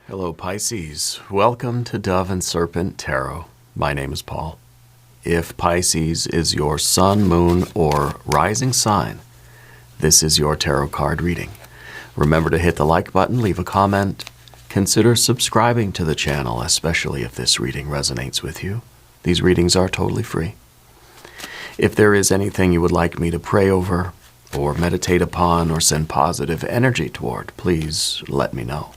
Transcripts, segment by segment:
Hello Pisces, welcome to Dove and Serpent Tarot. My name is Paul. If Pisces is your sun, moon, or rising sign, this is your tarot card reading. Remember to hit the like button, leave a comment, consider subscribing to the channel, especially if this reading resonates with you. These readings are totally free. If there is anything you would like me to pray over, or meditate upon, or send positive energy toward, please let me know.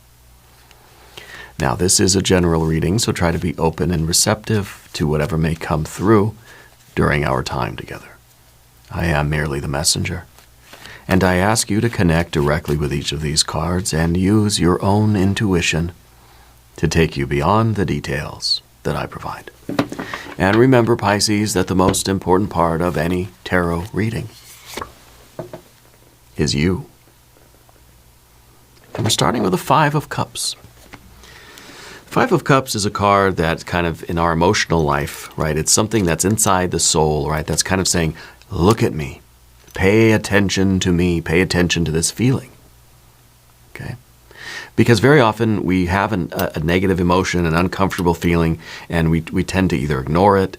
Now, this is a general reading, so try to be open and receptive to whatever may come through during our time together. I am merely the messenger, and I ask you to connect directly with each of these cards and use your own intuition to take you beyond the details that I provide. And remember, Pisces, that the most important part of any tarot reading is you. And we're starting with the Five of Cups. Five of Cups is a card that's kind of in our emotional life, right? It's something that's inside the soul, right? That's kind of saying, look at me, pay attention to me, pay attention to this feeling, okay? Because very often we have a negative emotion, an uncomfortable feeling, and we tend to either ignore it,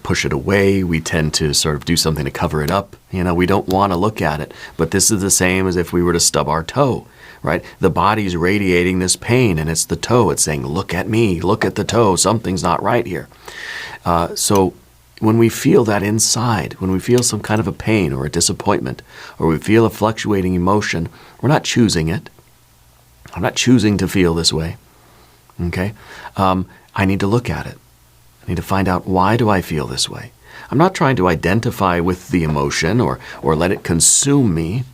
push it away. We tend to sort of do something to cover it up. You know, we don't want to look at it. But this is the same as if we were to stub our toe, right? The body's radiating this pain, and it's the toe. It's saying, look at me, look at the toe. Something's not right here. So when we feel that inside, when we feel some kind of a pain or a disappointment, or we feel a fluctuating emotion, we're not choosing it. I'm not choosing to feel this way, okay? I need to look at it. I need to find out, why do I feel this way? I'm not trying to identify with the emotion or let it consume me,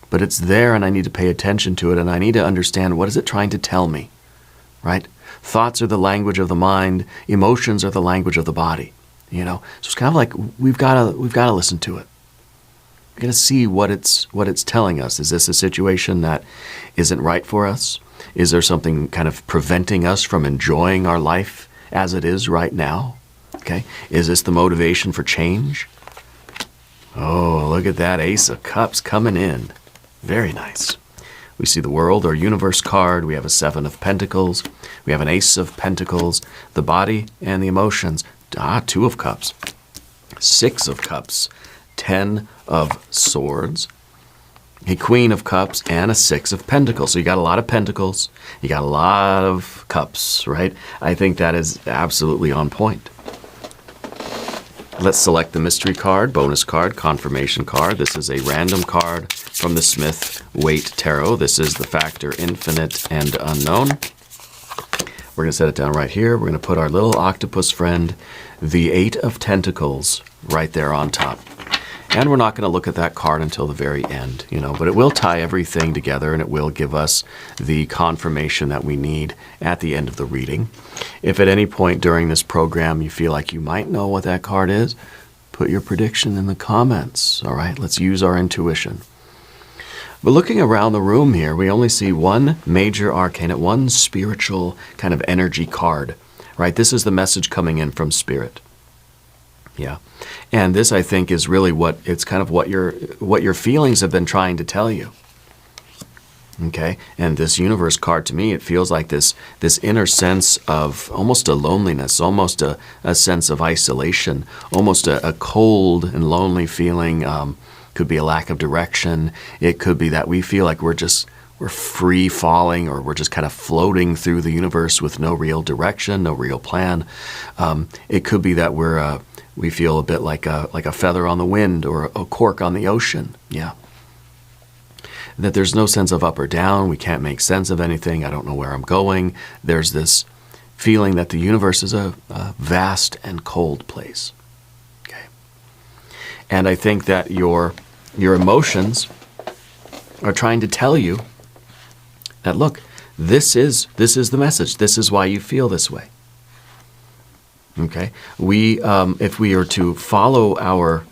but it's there and I need to pay attention to it, and I need to understand, what is it trying to tell me, right? Thoughts are the language of the mind. Emotions are the language of the body, you know? So it's kind of like we've got to listen to it. We've got to see what it's telling us. Is this a situation that isn't right for us? Is there something kind of preventing us from enjoying our life as it is right now? Okay, is this the motivation for change? Oh, look at that Ace of Cups coming in. Very nice. We see the World or Universe card. We have a Seven of Pentacles. We have an Ace of Pentacles, the body and the emotions. Two of Cups, Six of Cups, Ten of Swords, a Queen of Cups, and a Six of Pentacles. So you got a lot of pentacles, you got a lot of cups, right? I think that is absolutely on point. Let's select the mystery card, bonus card, confirmation card. This is a random card from the Smith-Waite Tarot. This is the factor infinite and unknown. We're going to set it down right here. We're going to put our little octopus friend, the Eight of Tentacles, right there on top. And we're not going to look at that card until the very end, you know, but it will tie everything together, and it will give us the confirmation that we need at the end of the reading. If at any point during this program you feel like you might know what that card is, put your prediction in the comments, all right? Let's use our intuition. But looking around the room here, we only see one major arcana, one spiritual kind of energy card, right? This is the message coming in from Spirit. Yeah. And this, I think, is really what your feelings have been trying to tell you. Okay? And this Universe card, to me, it feels like this inner sense of almost a loneliness, almost a sense of isolation, almost a cold and lonely feeling. Could be a lack of direction. It could be that we feel like we're free falling, or we're just kind of floating through the universe with no real direction, no real plan. It could be that we feel a bit like a feather on the wind, or a cork on the ocean. Yeah. That there's no sense of up or down. We can't make sense of anything. I don't know where I'm going. There's this feeling that the universe is a vast and cold place. Okay. And I think that your emotions are trying to tell you that, look, this is the message. This is why you feel this way. Okay, if we are to follow our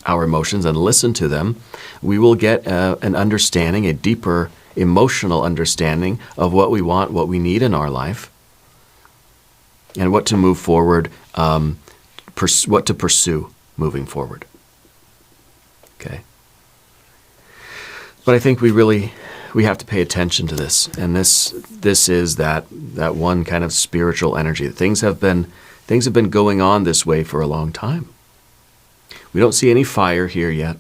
emotions and listen to them, we will get an understanding, a deeper emotional understanding of what we want, what we need in our life, and what to move forward, what to pursue moving forward. Okay. But I think we really we have to pay attention to this. And this is that one kind of spiritual energy. Things have been going on this way for a long time. We don't see any fire here yet.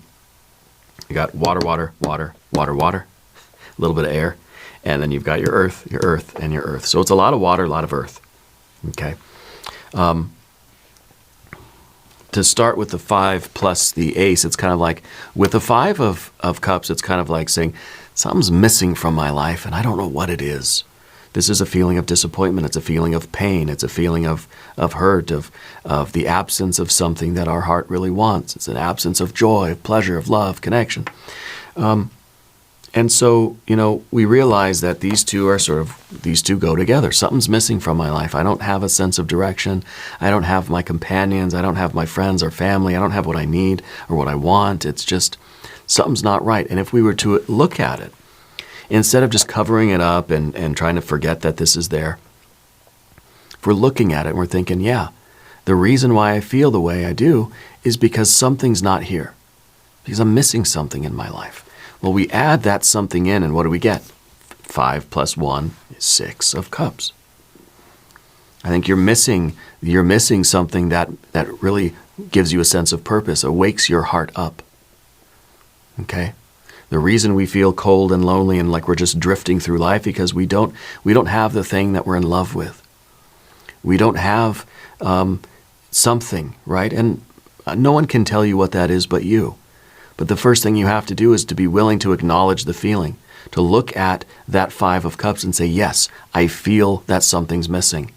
You got water, water, water, water, water, a little bit of air, and then you've got your earth, and your earth. So it's a lot of water, a lot of earth. Okay. To start with the 5 plus the ace, it's kind of like, with the 5 of cups, it's kind of like saying, something's missing from my life, and I don't know what it is. This is a feeling of disappointment. It's a feeling of pain. It's a feeling of hurt, of the absence of something that our heart really wants. It's an absence of joy, of pleasure, of love, connection. And so, we realize that these two go together. Something's missing from my life. I don't have a sense of direction. I don't have my companions. I don't have my friends or family. I don't have what I need or what I want. It's just, something's not right. And if we were to look at it, instead of just covering it up and trying to forget that this is there, if we're looking at it and we're thinking, yeah, the reason why I feel the way I do is because something's not here, because I'm missing something in my life. Well, we add that something in, and what do we get? 5 plus 1 is 6 of cups. I think you're missing something that really gives you a sense of purpose, awakes your heart up. Okay? The reason we feel cold and lonely and like we're just drifting through life because we don't have the thing that we're in love with. We don't have something, right? And no one can tell you what that is but you. But the first thing you have to do is to be willing to acknowledge the feeling, to look at that 5 of cups and say, yes, I feel that something's missing.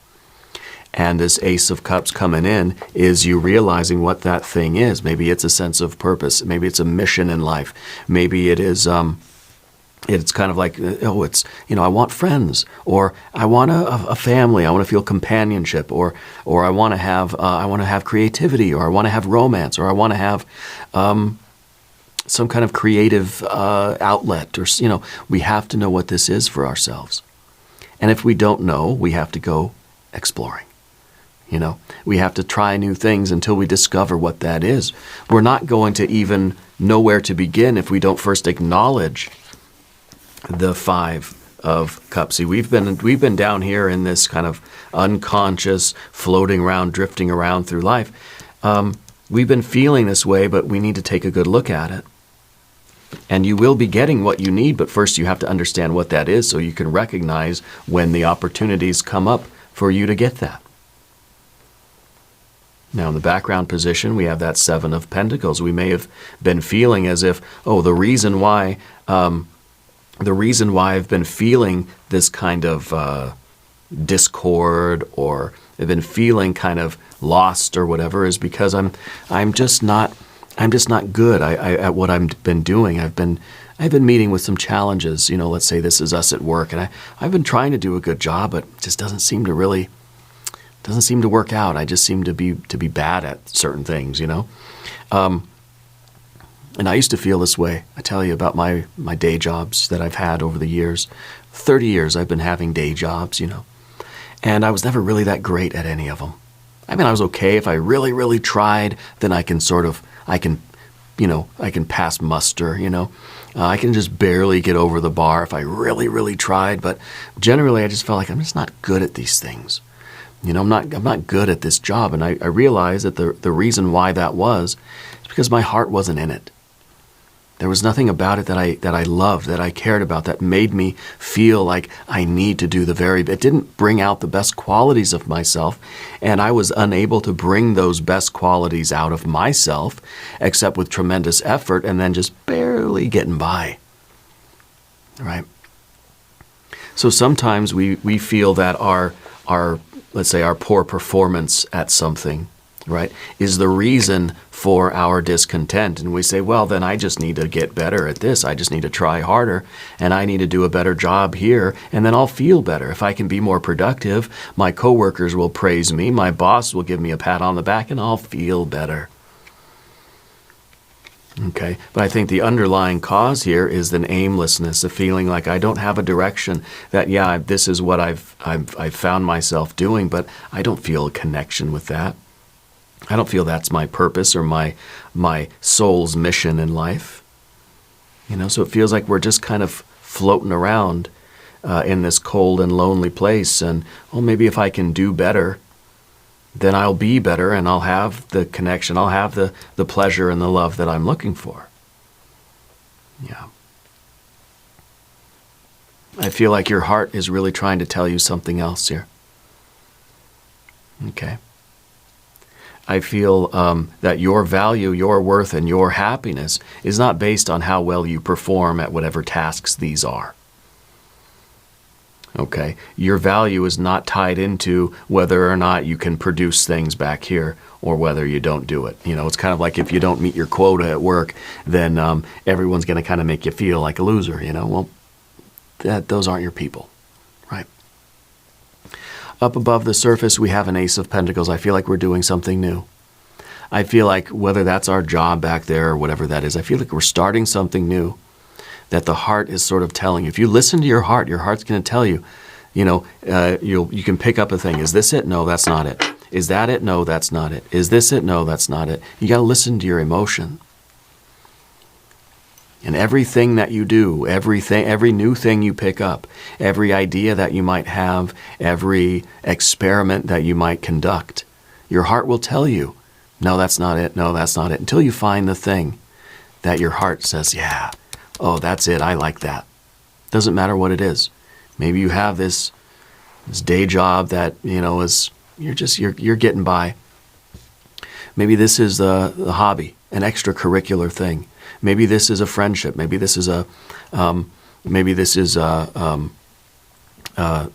And this Ace of Cups coming in is you realizing what that thing is. Maybe it's a sense of purpose. Maybe it's a mission in life. Maybe it is, it's kind of like, I want friends, or I want a family. I want to feel companionship, or I want to have creativity, or I want to have romance, or I want to have some kind of creative outlet, or we have to know what this is for ourselves. And if we don't know, we have to go exploring. We have to try new things until we discover what that is. We're not going to even know where to begin if we don't first acknowledge the 5 of Cups. See, we've been down here in this kind of unconscious, floating around, drifting around through life. We've been feeling this way, but we need to take a good look at it. And you will be getting what you need, but first you have to understand what that is so you can recognize when the opportunities come up for you to get that. Now, in the background position, we have that 7 of Pentacles. We may have been feeling as if, the reason why I've been feeling this kind of discord, or I've been feeling kind of lost or whatever, is because I'm just not good at what I've been doing. I've been meeting with some challenges. Let's say this is us at work, and I've been trying to do a good job, but it just doesn't seem to work out. I just seem to be bad at certain things. And I used to feel this way. I tell you about my day jobs that I've had over the years. 30 years I've been having day jobs. And I was never really that great at any of them. I mean, I was okay. If I really, really tried, then I can pass muster, I can just barely get over the bar if I really, really tried. But generally, I just felt like I'm just not good at these things. I'm not good at this job. And I realized that the reason why that was is because my heart wasn't in it. There was nothing about it that I loved, that I cared about, that made me feel like I need to do it didn't bring out the best qualities of myself, and I was unable to bring those best qualities out of myself, except with tremendous effort and then just barely getting by. Right? So sometimes we feel that our let's say our poor performance at something, right, is the reason for our discontent. And we say, well, then I just need to get better at this. I just need to try harder, and I need to do a better job here, and then I'll feel better. If I can be more productive, my coworkers will praise me, my boss will give me a pat on the back, and I'll feel better. Okay, but I think the underlying cause here is an aimlessness, a feeling like I don't have a direction, that, this is what I've found myself doing, but I don't feel a connection with that. I don't feel that's my purpose or my soul's mission in life. So it feels like we're just kind of floating around in this cold and lonely place. And, well, maybe if I can do better, then I'll be better and I'll have the connection, I'll have the pleasure and the love that I'm looking for. Yeah. I feel like your heart is really trying to tell you something else here. Okay. I feel that your value, your worth, and your happiness is not based on how well you perform at whatever tasks these are. Okay? Your value is not tied into whether or not you can produce things back here or whether you don't do it. You know, it's kind of like if you don't meet your quota at work, then everyone's going to kind of make you feel like a loser, you know? Well, those aren't your people, right? Up above the surface, we have an Ace of Pentacles. I feel like we're doing something new. I feel like whether that's our job back there or whatever that is, I feel like we're starting something new that the heart is sort of telling you. If you listen to your heart's going to tell you, you know, you can pick up a thing. Is this it? No, that's not it. Is that it? No, that's not it. Is this it? No, that's not it. You got to listen to your emotion. And everything that you do, every new thing you pick up, every idea that you might have, every experiment that you might conduct, your heart will tell you, no, that's not it, no, that's not it, until you find the thing that your heart says, yeah, oh, that's it, I like that. Doesn't matter what it is. Maybe you have this day job that, you know, is you're getting by. Maybe this is the hobby, an extracurricular thing. Maybe this is a friendship. Maybe this is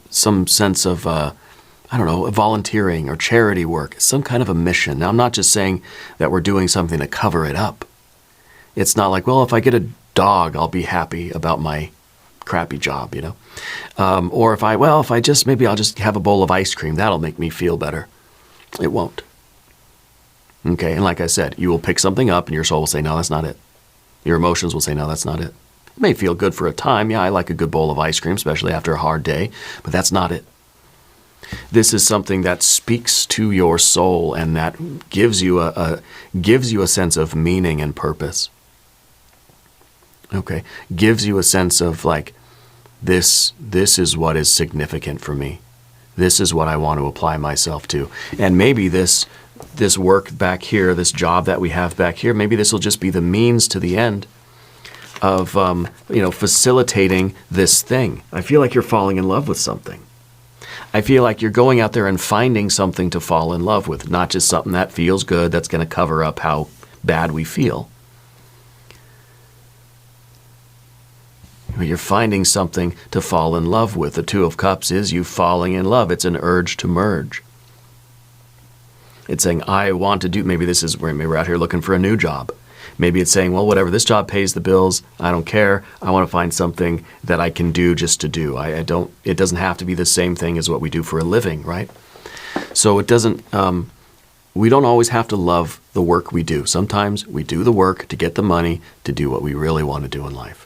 some sense of I don't know, volunteering or charity work, some kind of a mission. Now, I'm not just saying that we're doing something to cover it up. It's not like, well, if I get a dog, I'll be happy about my crappy job, you know. Or maybe I'll just have a bowl of ice cream. That'll make me feel better. It won't. Okay, and like I said, you will pick something up and your soul will say, no, that's not it. Your emotions will say, no, that's not it. It may feel good for a time. Yeah, I like a good bowl of ice cream, especially after a hard day, but that's not it. This is something that speaks to your soul and that gives you a sense of meaning and purpose. Okay, gives you a sense of like, this is what is significant for me. This is what I want to apply myself to. And maybe this work back here, this job that we have back here, maybe this will just be the means to the end of facilitating this thing. I feel like you're falling in love with something. I feel like you're going out there and finding something to fall in love with, not just something that feels good that's going to cover up how bad we feel. You're finding something to fall in love with. The Two of Cups is you falling in love. It's an urge to merge. It's saying, I want to do, maybe we're out here looking for a new job. Maybe it's saying, well, whatever, this job pays the bills. I don't care. I want to find something that I can do just to do. It doesn't have to be the same thing as what we do for a living, right? So it doesn't, we don't always have to love the work we do. Sometimes we do the work to get the money to do what we really want to do in life.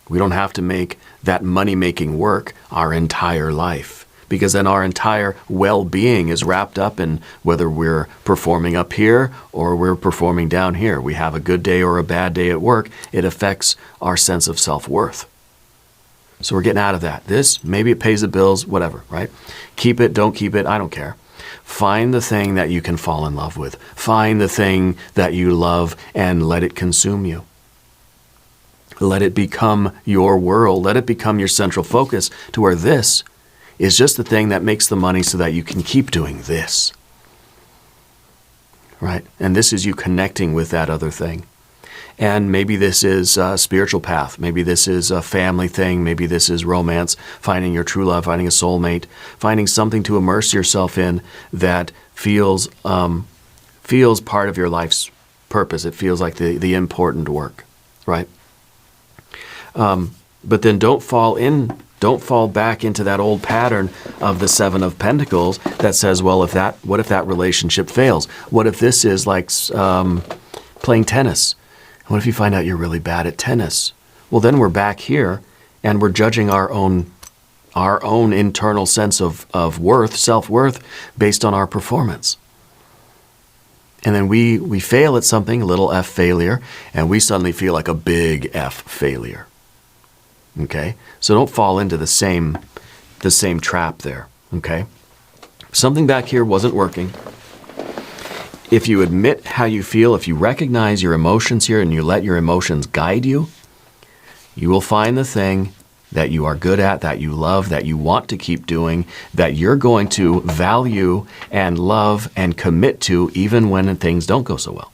We don't have to make that money-making work our entire life, because then our entire well-being is wrapped up in whether we're performing up here or we're performing down here. We have a good day or a bad day at work. It affects our sense of self-worth. So we're getting out of that. Maybe it pays the bills, whatever, right? Keep it, don't keep it, I don't care. Find the thing that you can fall in love with. Find the thing that you love and let it consume you. Let it become your world. Let it become your central focus to where this is just the thing that makes the money so that you can keep doing this. Right? And this is you connecting with that other thing. And maybe this is a spiritual path. Maybe this is a family thing. Maybe this is romance, finding your true love, finding a soulmate, finding something to immerse yourself in that feels part of your life's purpose. It feels like the important work, right? But then don't fall back into that old pattern of the Seven of Pentacles that says, well, what if that relationship fails? What if this is like playing tennis? What if you find out you're really bad at tennis? Well, then we're back here and we're judging our own internal sense of worth, self-worth, based on our performance. And then we fail at something, a little F failure, and we suddenly feel like a big F failure. Okay? So don't fall into the same trap there. Okay? Something back here wasn't working. If you admit how you feel, if you recognize your emotions here and you let your emotions guide you, you will find the thing that you are good at, that you love, that you want to keep doing, that you're going to value and love and commit to even when things don't go so well.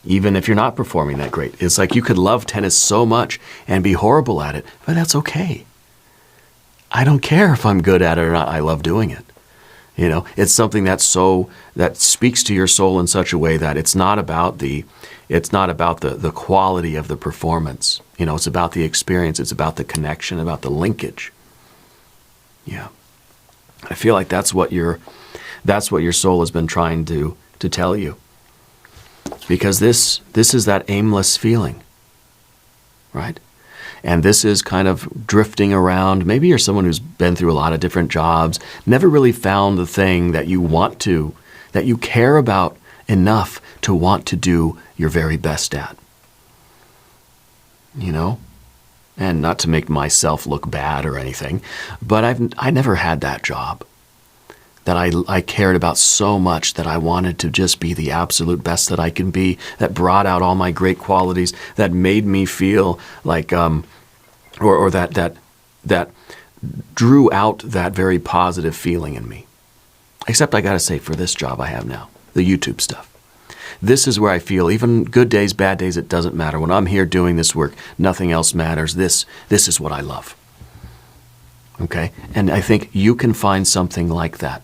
Even if you're not performing that great. It's like you could love tennis so much and be horrible at it, but that's okay. I don't care if I'm good at it or not. I love doing it. You know, it's something that speaks to your soul in such a way that it's not about the quality of the performance. You know, it's about the experience. It's about the connection, about the linkage. Yeah. I feel like that's what your soul has been trying to tell you. Because this is that aimless feeling, right? And this is kind of drifting around. Maybe you're someone who's been through a lot of different jobs, never really found the thing that you want to, that you care about enough to want to do your very best at. You know? And not to make myself look bad or anything, but I never had that job that I cared about so much, that I wanted to just be the absolute best that I can be, that brought out all my great qualities, that made me feel like, or that drew out that very positive feeling in me. Except I gotta say, for this job I have now, the YouTube stuff, this is where I feel, even good days, bad days, it doesn't matter. When I'm here doing this work, nothing else matters. This is what I love. Okay? And I think you can find something like that.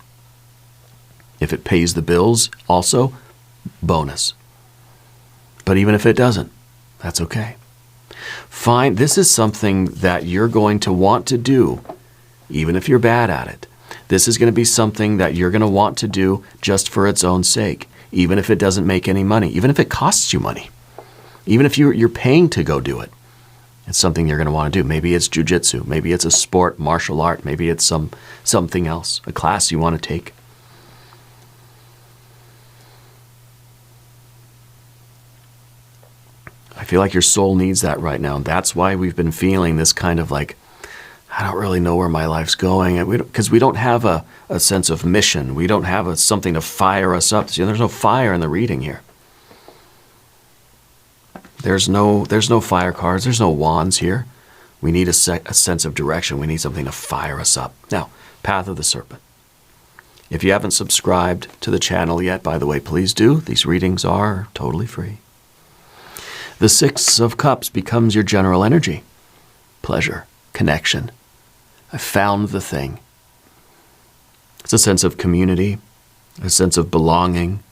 If it pays the bills, also, bonus. But even if it doesn't, that's okay. This is something that you're going to want to do, even if you're bad at it. This is going to be something that you're going to want to do just for its own sake, even if it doesn't make any money, even if it costs you money, even if you're paying to go do it. It's something you're going to want to do. Maybe it's jujitsu, maybe it's a sport, martial art, maybe it's something else, a class you want to take. I feel like your soul needs that right now. And that's why we've been feeling this kind of like, I don't really know where my life's going. Because we don't have a sense of mission. We don't have something to fire us up. See, there's no fire in the reading here. There's no fire cards. There's no wands here. We need a sense of direction. We need something to fire us up. Now, Path of the Serpent. If you haven't subscribed to the channel yet, by the way, please do. These readings are totally free. The Six of Cups becomes your general energy. Pleasure, connection. I found the thing. It's a sense of community, a sense of belonging.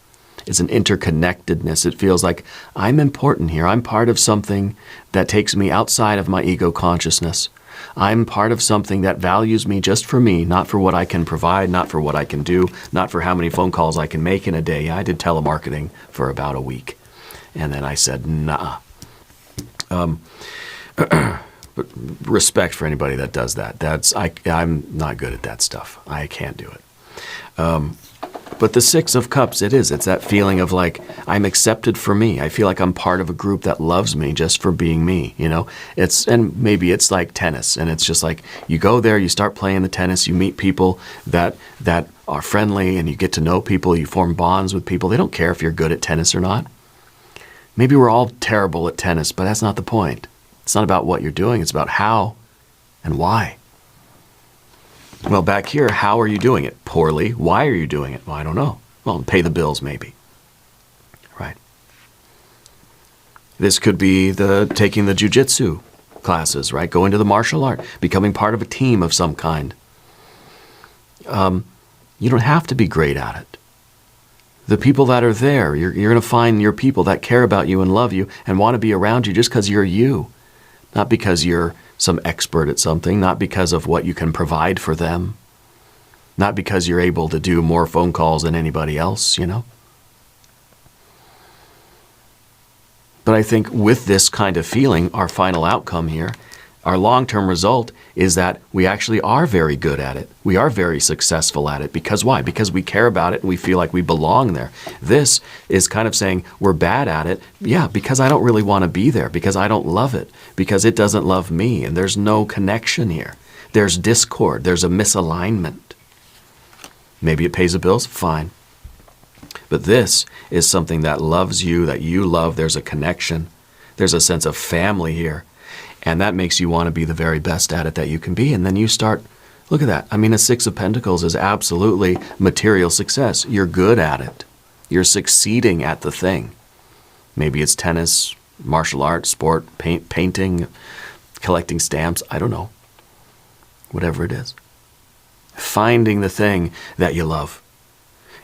It's an interconnectedness. It feels like I'm important here. I'm part of something that takes me outside of my ego consciousness. I'm part of something that values me just for me, not for what I can provide, not for what I can do, not for how many phone calls I can make in a day. I did telemarketing for about a week. And then I said, nah. But respect for anybody that does that. I'm not good at that stuff. I can't do it. But the Six of Cups, it's that feeling of like, I'm accepted for me. I feel like I'm part of a group that loves me just for being me, you know? And maybe it's like tennis, and it's just like, you go there, you start playing the tennis, you meet people that are friendly, and you get to know people, you form bonds with people. They don't care if you're good at tennis or not. Maybe we're all terrible at tennis, but that's not the point. It's not about what you're doing. It's about how and why. Well, back here, how are you doing it? Poorly. Why are you doing it? Well, I don't know. Well, pay the bills, maybe. Right. This could be taking the jujitsu classes, right? Going to the martial art, becoming part of a team of some kind. You don't have to be great at it. The people that are there, you're going to find your people that care about you and love you and want to be around you just because you're you. Not because you're some expert at something, not because of what you can provide for them, not because you're able to do more phone calls than anybody else, you know. But I think with this kind of feeling, our final outcome here, Our long-term result is that we actually are very good at it. We are very successful at it. Because why? Because we care about it and we feel like we belong there. This is kind of saying we're bad at it. Yeah, because I don't really want to be there, because I don't love it, because it doesn't love me, and there's no connection here. There's discord. There's a misalignment. Maybe it pays the bills. Fine. But this is something that loves you, that you love. There's a connection. There's a sense of family here. And that makes you want to be the very best at it that you can be. And then you start, look at that. I mean, a Six of Pentacles is absolutely material success. You're good at it. You're succeeding at the thing. Maybe it's tennis, martial arts, sport, painting, collecting stamps. I don't know. Whatever it is. Finding the thing that you love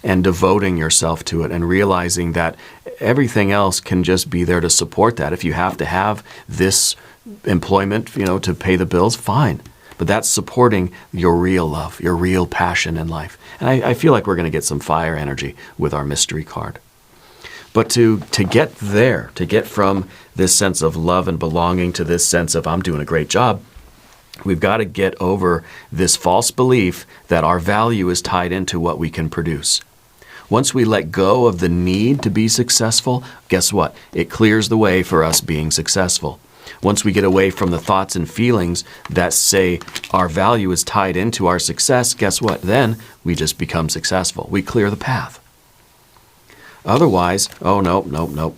and devoting yourself to it and realizing that everything else can just be there to support that. If you have to have this employment, to pay the bills, fine. But that's supporting your real love, your real passion in life. And I feel like we're going to get some fire energy with our mystery card. But to get there, to get from this sense of love and belonging to this sense of I'm doing a great job, we've got to get over this false belief that our value is tied into what we can produce. Once we let go of the need to be successful, guess what? It clears the way for us being successful. Once we get away from the thoughts and feelings that say our value is tied into our success, guess what? Then we just become successful. We clear the path. Otherwise, oh, no.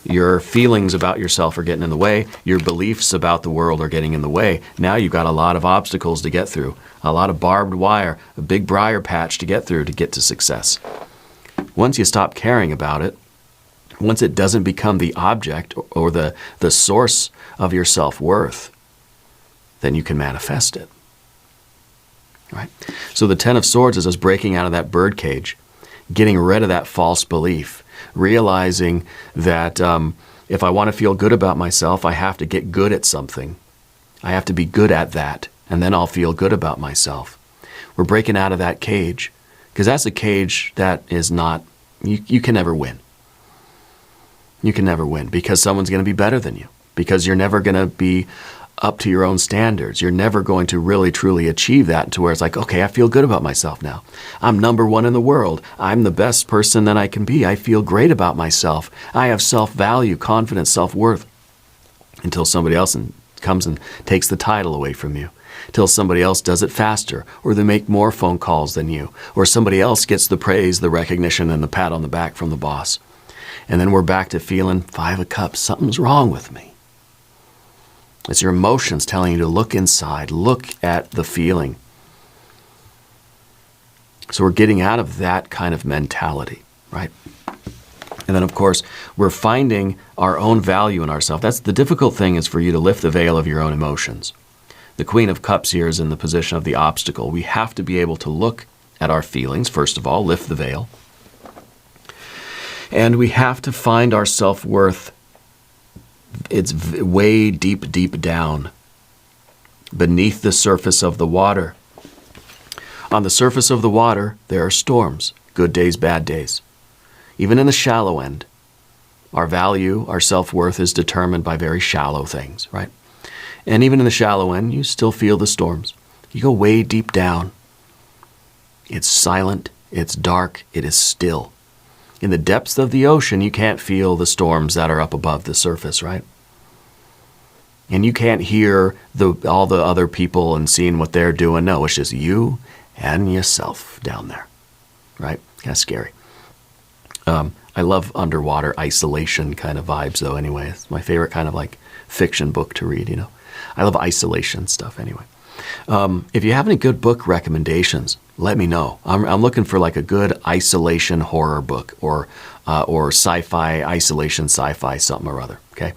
Your feelings about yourself are getting in the way. Your beliefs about the world are getting in the way. Now you've got a lot of obstacles to get through, a lot of barbed wire, a big briar patch to get through to get to success. Once you stop caring about it, once it doesn't become the object or the source of your self-worth, then you can manifest it. Right? So the Ten of Swords is us breaking out of that bird cage, getting rid of that false belief, realizing that if I want to feel good about myself, I have to get good at something. I have to be good at that, and then I'll feel good about myself. We're breaking out of that cage, because that's a cage that is not, you can never win. You can never win, because someone's going to be better than you, because you're never going to be up to your own standards. You're never going to really, truly achieve that to where it's like, okay, I feel good about myself now. I'm number one in the world. I'm the best person that I can be. I feel great about myself. I have self-value, confidence, self-worth. Until somebody else comes and takes the title away from you. Till somebody else does it faster, or they make more phone calls than you, or somebody else gets the praise, the recognition, and the pat on the back from the boss. And then we're back to feeling Five of Cups. Something's wrong with me. It's your emotions telling you to look inside, look at the feeling. So we're getting out of that kind of mentality, right? And then, of course, we're finding our own value in ourselves. That's the difficult thing, is for you to lift the veil of your own emotions. The Queen of Cups here is in the position of the obstacle. We have to be able to look at our feelings, first of all, lift the veil. And we have to find our self-worth. It's way deep, deep down, beneath the surface of the water. On the surface of the water, there are storms, good days, bad days. Even in the shallow end, our value, our self-worth is determined by very shallow things, right? And even in the shallow end, you still feel the storms. You go way deep down. It's silent, it's dark, it is still. In the depths of the ocean, you can't feel the storms that are up above the surface, right? And you can't hear all the other people and seeing what they're doing. No, it's just you and yourself down there, right? Kind of scary. I love underwater isolation kind of vibes, though, anyway. It's my favorite kind of like fiction book to read, I love isolation stuff anyway. If you have any good book recommendations, let me know. I'm looking for like a good isolation horror book or sci-fi, isolation sci-fi something or other, okay?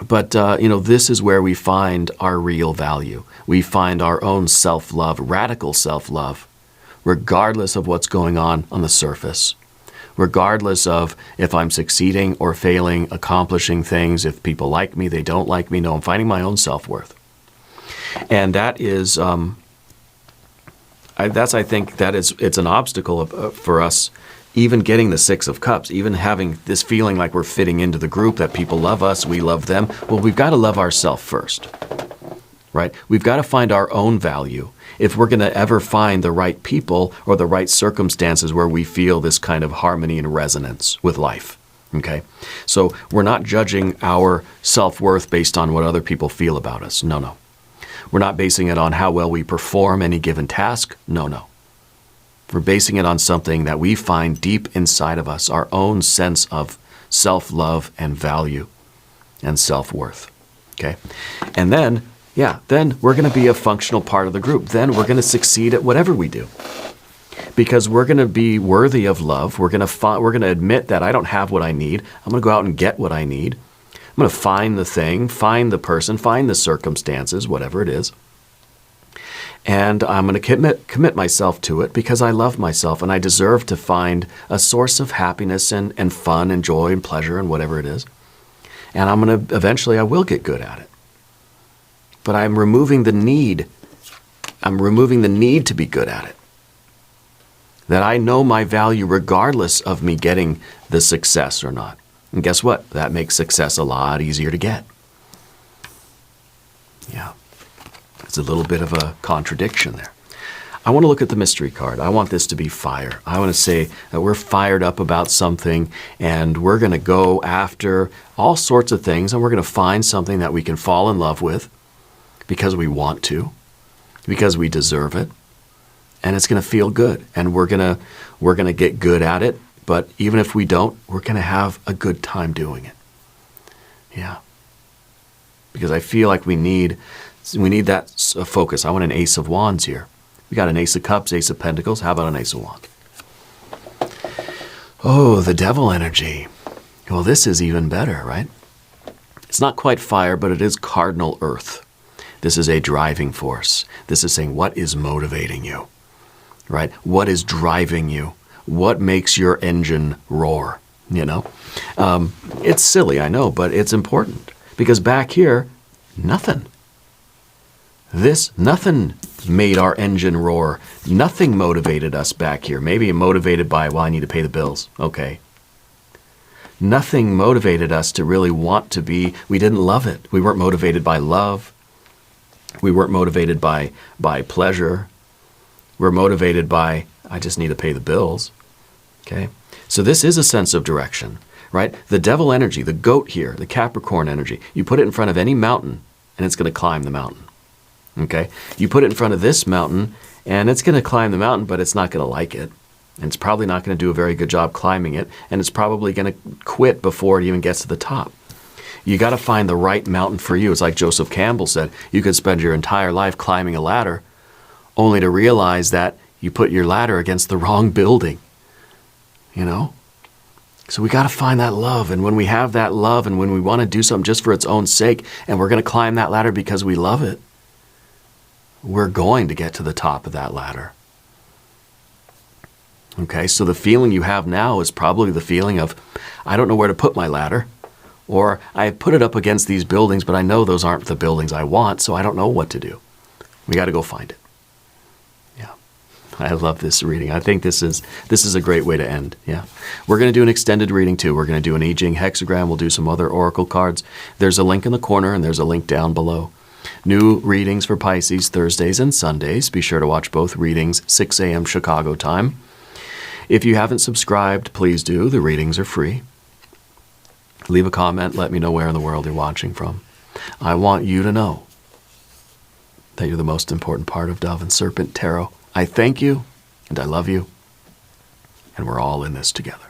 But this is where we find our real value. We find our own self-love, radical self-love, regardless of what's going on the surface. Regardless of if I'm succeeding or failing, accomplishing things, if people like me, they don't like me. No, I'm finding my own self-worth. And that is, I think that it's an obstacle for us even getting the Six of Cups, even having this feeling like we're fitting into the group, that people love us, we love them, well, we've got to love ourselves first, right? We've got to find our own value if we're going to ever find the right people or the right circumstances where we feel this kind of harmony and resonance with life, okay? So we're not judging our self-worth based on what other people feel about us. No, no. We're not basing it on how well we perform any given task. No, no. We're basing it on something that we find deep inside of us, our own sense of self-love and value and self-worth, okay? And then, then we're going to be a functional part of the group. Then we're going to succeed at whatever we do because we're going to be worthy of love. We're going to admit that I don't have what I need. I'm going to go out and get what I need. I'm going to find the thing, find the person, find the circumstances, whatever it is. And I'm going to commit myself to it because I love myself and I deserve to find a source of happiness and fun and joy and pleasure and whatever it is. And I'm going to, eventually I will get good at it. But I'm removing the need. I'm removing the need to be good at it. That I know my value regardless of me getting the success or not. And guess what? That makes success a lot easier to get. Yeah. It's a little bit of a contradiction there. I want to look at the mystery card. I want this to be fire. I want to say that we're fired up about something and we're going to go after all sorts of things and we're going to find something that we can fall in love with because we want to, because we deserve it, and it's going to feel good. And we're going to get good at it, but even if we don't, we're going to have a good time doing it. Yeah. Because I feel like we need that focus. I want an Ace of Wands here. We got an Ace of Cups, Ace of Pentacles. How about an Ace of Wands? Oh, the Devil energy. Well, this is even better, right? It's not quite fire, but it is cardinal earth. This is a driving force. This is saying, what is motivating you, right? What is driving you? What makes your engine roar, you know? It's silly, I know, but it's important. Because back here, nothing. Nothing made our engine roar. Nothing motivated us back here. Maybe motivated by, well, I need to pay the bills. Okay. Nothing motivated us to really want to be, we didn't love it. We weren't motivated by love. We weren't motivated by pleasure. We're motivated by, I just need to pay the bills. Okay. So this is a sense of direction, right? The Devil energy, the goat here, the Capricorn energy, you put it in front of any mountain and it's going to climb the mountain. Okay. You put it in front of this mountain and it's going to climb the mountain, but it's not going to like it. And it's probably not going to do a very good job climbing it. And it's probably going to quit before it even gets to the top. You got to find the right mountain for you. It's like Joseph Campbell said, you could spend your entire life climbing a ladder only to realize that you put your ladder against the wrong building, you know? So we got to find that love. And when we have that love and when we want to do something just for its own sake and we're going to climb that ladder because we love it, we're going to get to the top of that ladder. Okay, so the feeling you have now is probably the feeling of, I don't know where to put my ladder. Or I put it up against these buildings, but I know those aren't the buildings I want, so I don't know what to do. We got to go find it. Yeah, I love this reading. I think this is a great way to end. Yeah, we're going to do an extended reading too. We're going to do an I Ching hexagram. We'll do some other oracle cards. There's a link in the corner, and there's a link down below. New readings for Pisces Thursdays and Sundays. Be sure to watch both readings 6 a.m. Chicago time. If you haven't subscribed, please do. The readings are free. Leave a comment. Let me know where in the world you're watching from. I want you to know that you're the most important part of Dove and Serpent Tarot. I thank you, and I love you, and we're all in this together.